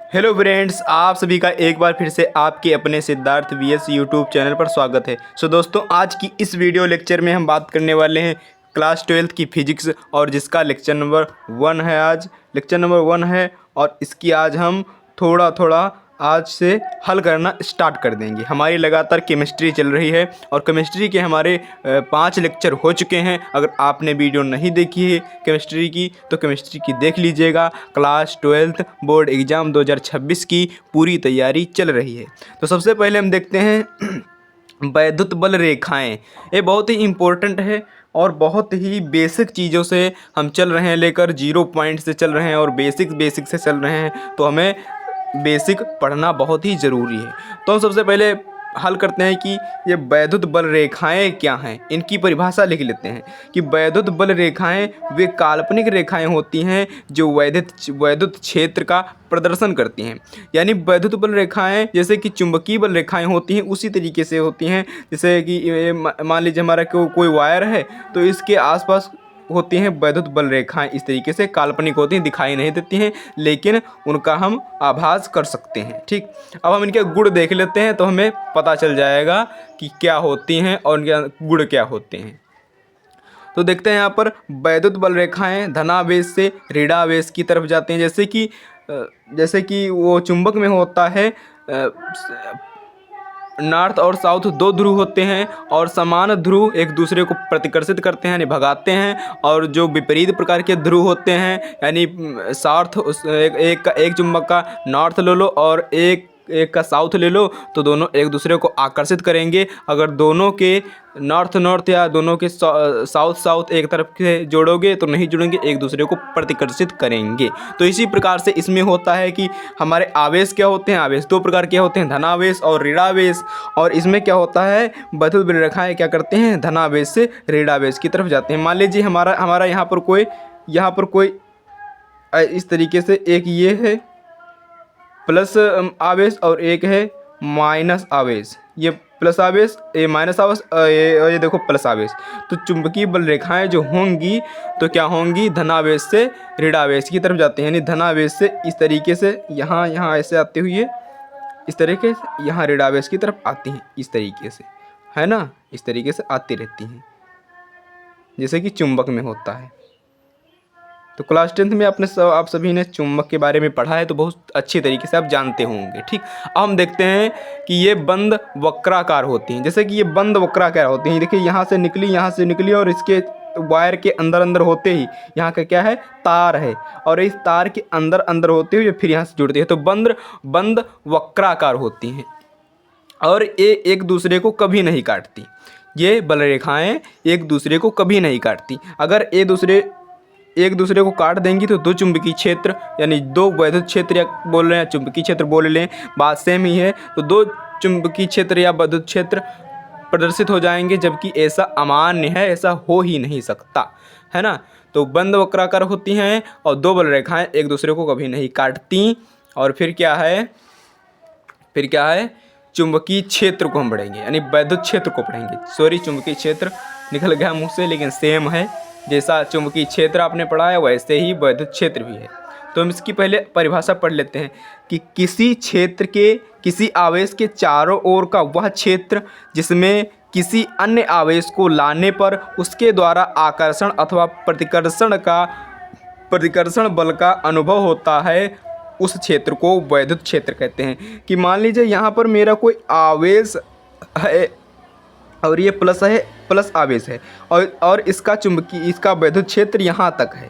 Hello friends, आप सभी का एक बार फिर से आपके अपने सिद्धार्थ वीएस यूट्यूब चैनल पर स्वागत है। दोस्तों, आज की इस वीडियो लेक्चर में हम बात करने वाले हैं क्लास 12th की फिजिक्स, और जिसका लेक्चर नंबर 1 है। आज लेक्चर नंबर 1 है और इसकी आज हम थोड़ा थोड़ा आज से हल करना स्टार्ट कर देंगे। हमारी लगातार केमिस्ट्री चल रही है और केमिस्ट्री के हमारे 5 लेक्चर हो चुके हैं। अगर आपने वीडियो नहीं देखी है केमिस्ट्री की तो केमिस्ट्री की देख लीजिएगा। क्लास 12th बोर्ड एग्ज़ाम 2026 की पूरी तैयारी चल रही है। तो सबसे पहले हम देखते हैं वैद्युत बल रेखाएं। ये बहुत ही इम्पोर्टेंट है और बहुत ही बेसिक चीज़ों से हम चल रहे हैं, लेकर 0 पॉइंट से चल रहे हैं और बेसिक से चल रहे हैं। तो हमें बेसिक पढ़ना बहुत ही ज़रूरी है। तो हम सबसे पहले हल करते हैं कि ये वैद्युत बल रेखाएं क्या हैं। इनकी परिभाषा लिख लेते हैं कि वैद्युत बल रेखाएं वे काल्पनिक रेखाएं होती हैं जो वैद्युत क्षेत्र का प्रदर्शन करती हैं। यानी वैद्युत बल रेखाएं जैसे कि चुंबकीय बल रेखाएं होती हैं उसी तरीके से होती हैं। जैसे कि मान लीजिए हमारा कोई वायर है तो इसके आसपास होती हैं वैद्युत बल रेखाएं। इस तरीके से काल्पनिक होती हैं, दिखाई नहीं देती हैं, लेकिन उनका हम आभास कर सकते हैं। ठीक, अब हम इनके गुण देख लेते हैं तो हमें पता चल जाएगा कि क्या होती हैं और इनके गुण क्या होते हैं। तो देखते हैं यहाँ पर वैद्युत बल रेखाएं धनावेश से ऋणावेश की तरफ जाते हैं। जैसे कि वो चुंबक में होता है, नॉर्थ और साउथ 2 ध्रुव होते हैं और समान ध्रुव एक दूसरे को प्रतिकर्षित करते हैं यानी भगाते हैं। और जो विपरीत प्रकार के ध्रुव होते हैं यानी साउथ, एक चुंबक का नॉर्थ ले लो और एक का साउथ ले लो तो दोनों एक दूसरे को आकर्षित करेंगे। अगर दोनों के नॉर्थ या दोनों के साउथ एक तरफ से जोड़ोगे तो नहीं जुड़ेंगे, एक दूसरे को प्रतिकर्षित करेंगे। तो इसी प्रकार से इसमें होता है कि हमारे आवेश क्या होते हैं। आवेश 2 प्रकार के होते हैं, धनावेश और ऋणावेश। और इसमें क्या होता है, वैद्युत बल रेखाएं क्या करते हैं, धनावेश से ऋणावेश की तरफ जाते हैं। मान लीजिए हमारा यहाँ पर कोई इस तरीके से एक ये है प्लस आवेश और एक है माइनस आवेश। ये प्लस आवेश, ये माइनस आवेश, ये देखो प्लस आवेश। तो चुंबकीय बल रेखाएं जो होंगी तो क्या होंगी, धनावेश से ऋणावेश की तरफ जाते हैं। यानी धनावेश से इस तरीके से यहाँ ऐसे आते हुए इस तरीके से यहाँ ऋणावेश की तरफ आती हैं, इस तरीके से, है ना, इस तरीके से आती रहती हैं जैसे कि चुंबक में होता है। तो क्लास 10th में आप सभी ने चुंबक के बारे में पढ़ा है तो बहुत अच्छी तरीके से आप जानते होंगे। ठीक, अब हम देखते हैं कि ये बंद वक्राकार होती हैं। जैसे कि ये बंद वक्राकार होती हैं, देखिए यहाँ से निकली और इसके वायर के अंदर होते ही यहाँ का क्या है, तार है, और इस तार के अंदर होते हुए फिर यहाँ से जुड़ती है। तो बंद वक्राकार होती हैं और ये एक दूसरे को कभी नहीं काटती। ये बल रेखाएं एक दूसरे को कभी नहीं काटती। अगर एक दूसरे को काट देंगी तो 2 चुंबकीय क्षेत्र यानी 2 वैद्युत क्षेत्र या बोल रहे हैं चुंबकीय क्षेत्र बोल लें, बात सेम ही है। तो 2 चुंबकीय क्षेत्र या वैद्युत क्षेत्र प्रदर्शित हो जाएंगे, जबकि ऐसा अमान्य है, ऐसा हो ही नहीं सकता, है ना। तो बंद वक्राकार होती हैं और 2 बल रेखाएं एक दूसरे को कभी नहीं काटती। और फिर क्या है, चुंबकीय क्षेत्र को हम पढ़ेंगे यानी वैद्युत क्षेत्र को पढ़ेंगे। सॉरी, चुंबकीय क्षेत्र निकल गया मुँह से, लेकिन सेम है। जैसा चुंबकीय क्षेत्र आपने पढ़ा है वैसे ही वैद्युत क्षेत्र भी है। तो हम इसकी पहले परिभाषा पढ़ लेते हैं कि किसी क्षेत्र के किसी आवेश के चारों ओर का वह क्षेत्र जिसमें किसी अन्य आवेश को लाने पर उसके द्वारा आकर्षण अथवा प्रतिकर्षण बल का अनुभव होता है, उस क्षेत्र को वैद्युत क्षेत्र कहते हैं। कि मान लीजिए यहाँ पर मेरा कोई आवेश है और ये प्लस आवेश है और इसका वैद्युत क्षेत्र यहाँ तक है।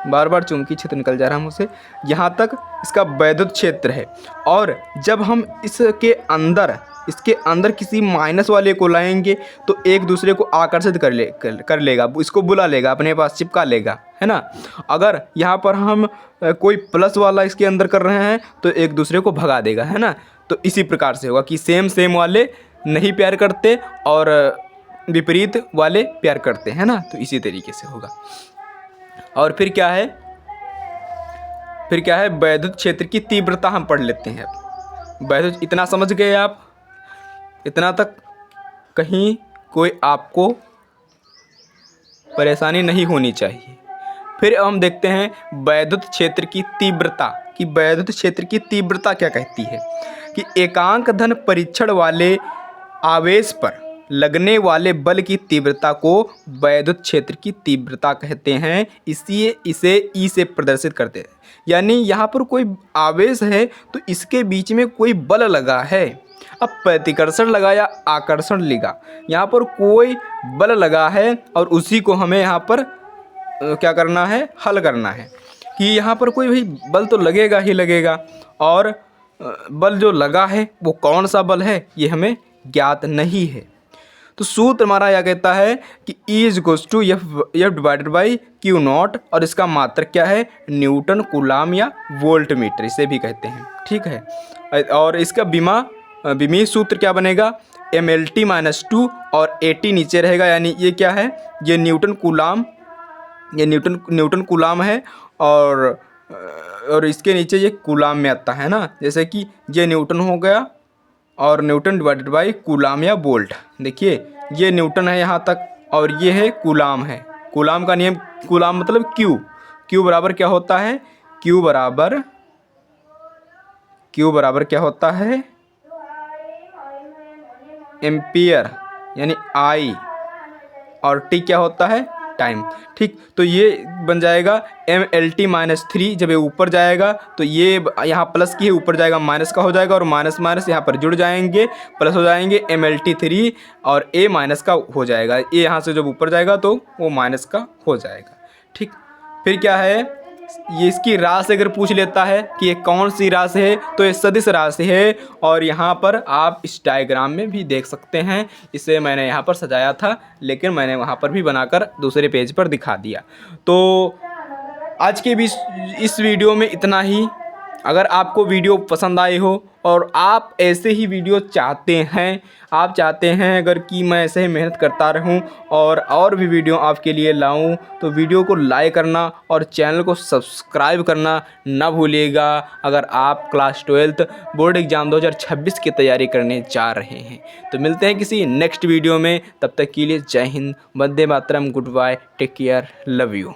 बार बार चुंबकीय क्षेत्र निकल जा रहा है मुझसे, यहाँ तक इसका वैद्युत क्षेत्र है। और जब हम इसके अंदर किसी माइनस वाले को लाएंगे तो एक दूसरे को आकर्षित कर लेगा, इसको बुला लेगा, अपने पास चिपका लेगा, है ना। अगर यहाँ पर हम कोई प्लस वाला इसके अंदर कर रहे हैं तो एक दूसरे को भगा देगा, है ना। तो इसी प्रकार से होगा कि सेम वाले नहीं प्यार करते और विपरीत वाले प्यार करते हैं ना। तो इसी तरीके से होगा। और फिर क्या है वैद्युत क्षेत्र की तीव्रता हम पढ़ लेते हैं। वैद्युत, इतना समझ गए आप, इतना तक कहीं कोई आपको परेशानी नहीं होनी चाहिए। फिर हम देखते हैं वैद्युत क्षेत्र की तीव्रता कि वैद्युत क्षेत्र की तीव्रता क्या कहती है कि एकांक धन परीक्षण वाले आवेश पर लगने वाले बल की तीव्रता को वैद्युत क्षेत्र की तीव्रता कहते हैं, इसलिए इसे ई से प्रदर्शित करते हैं। यानी यहाँ पर कोई आवेश है तो इसके बीच में कोई बल लगा है। अब प्रतिकर्षण लगा या आकर्षण लगा, यहाँ पर कोई बल लगा है और उसी को हमें यहाँ पर क्या करना है, हल करना है कि यहाँ पर कोई भी बल तो लगेगा ही लगेगा, और बल जो लगा है वो कौन सा बल है ये हमें ज्ञात नहीं है। तो सूत्र हमारा यह कहता है कि E is to F divided by Q naught, और इसका मात्रक क्या है, न्यूटन कूलाम या वोल्ट मीटर इसे भी कहते हैं। ठीक है, और इसका विमीय सूत्र क्या बनेगा, MLT - 2 और AT नीचे रहेगा, यानी ये क्या है, ये न्यूटन कूलाम है, और इसके नीचे ये कूलाम में आता है ना, जैसे कि ये न्यूटन हो गया और न्यूटन डिवाइडेड बाई कूलाम या वोल्ट। देखिए ये न्यूटन है यहाँ तक और ये है कूलाम है। कूलाम का नियम, कूलाम मतलब क्यू बराबर क्या होता है, क्यू बराबर क्या होता है, एम्पियर यानी I, और T क्या होता है, टाइम। ठीक, तो ये बन जाएगा MLT - 3, जब ये ऊपर जाएगा तो ये यहाँ प्लस की है, ऊपर जाएगा माइनस का हो जाएगा, और माइनस माइनस यहाँ पर जुड़ जाएंगे, प्लस हो जाएंगे, MLT 3 और A माइनस का हो जाएगा, ये यहाँ से जब ऊपर जाएगा तो वो माइनस का हो जाएगा। ठीक, फिर क्या है, ये इसकी राशि अगर पूछ लेता है कि ये कौन सी राशि है, तो ये सदिश राशि है, और यहाँ पर आप इस डायग्राम में भी देख सकते हैं, इसे मैंने यहाँ पर सजाया था लेकिन मैंने वहाँ पर भी बनाकर दूसरे पेज पर दिखा दिया। तो आज के भी इस वीडियो में इतना ही। अगर आपको वीडियो पसंद आई हो और आप ऐसे ही वीडियो चाहते हैं, अगर कि मैं ऐसे ही मेहनत करता रहूं और भी वीडियो आपके लिए लाऊं, तो वीडियो को लाइक करना और चैनल को सब्सक्राइब करना ना भूलिएगा। अगर आप क्लास 12th बोर्ड एग्ज़ाम 2026 की तैयारी करने जा रहे हैं, तो मिलते हैं किसी नेक्स्ट वीडियो में। तब तक के लिए जय हिंद, वंदे मातरम, good bye, take care, love you.